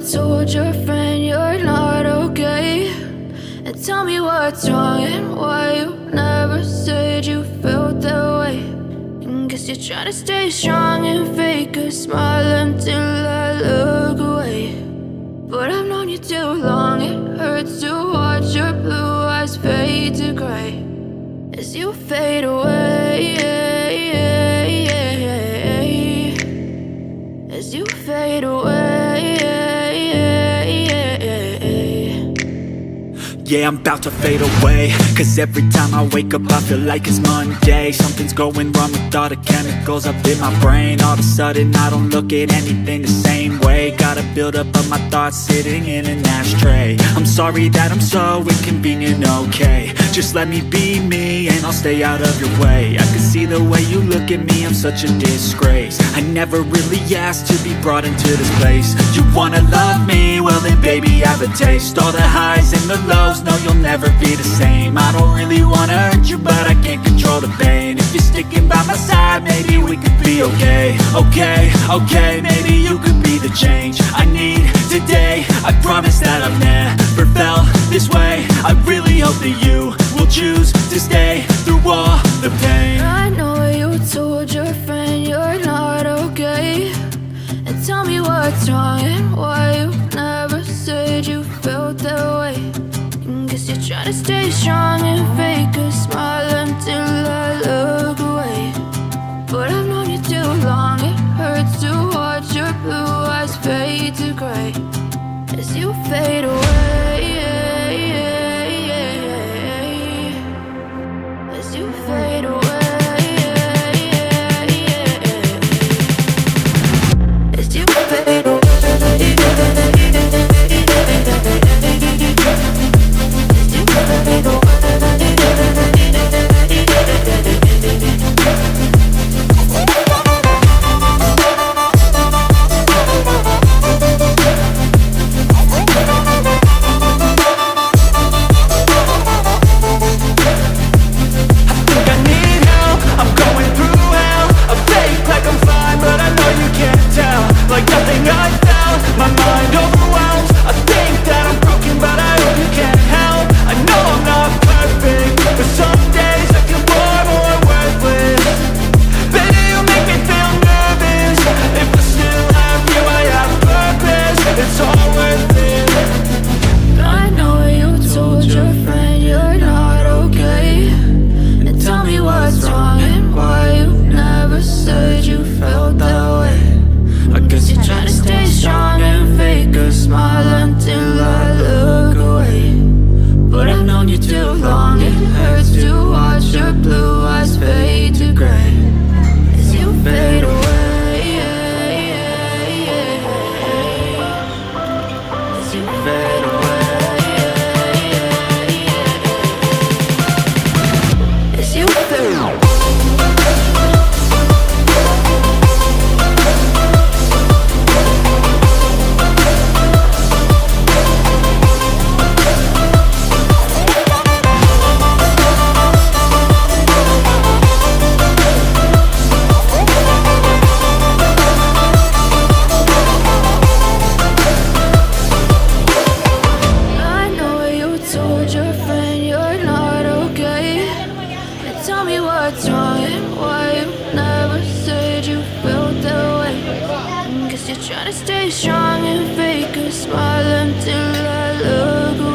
told your friend you're not okay. And tell me what's wrong and why you never said you felt that way. And guess you're trying to stay strong and fake a smile until I look away. But I've known you too long, it hurts to watch your blue eyes fade to gray as you fade away, as you fade away. Yeah, I'm about to fade away, cause every time I wake up I feel like it's Monday. Something's going wrong with all the chemicals up in my brain. All of a sudden I don't look at anything the same way. Got a buildup of my thoughts sitting in an ashtray. I'm sorry that I'm so inconvenient, okay. Just let me be me and I'll stay out of your way. I can see the way you look at me, I'm such a disgrace. I never really asked to be brought into this place. You wanna love me? Well then baby, have a taste. All the highs and the lows, no, you'll never be the same. I don't really wanna hurt you, but I can't control the pain. If you're sticking by my side, maybe we could be okay. Okay, maybe you could be the change I need today. I promise that I've never felt this way. I really hope that you will choose to stay through all the pain. I know you told your friend you're not okay. And tell me what's wrong and why you never said you felt that way. Guess you're trying to stay strong and fake a smile until I look away. But I've known you too long, it hurts to watch your blue eyes fade to gray as you fade away, as you fade away, as you fade away. Trying to stay strong and fake a smile until I look away.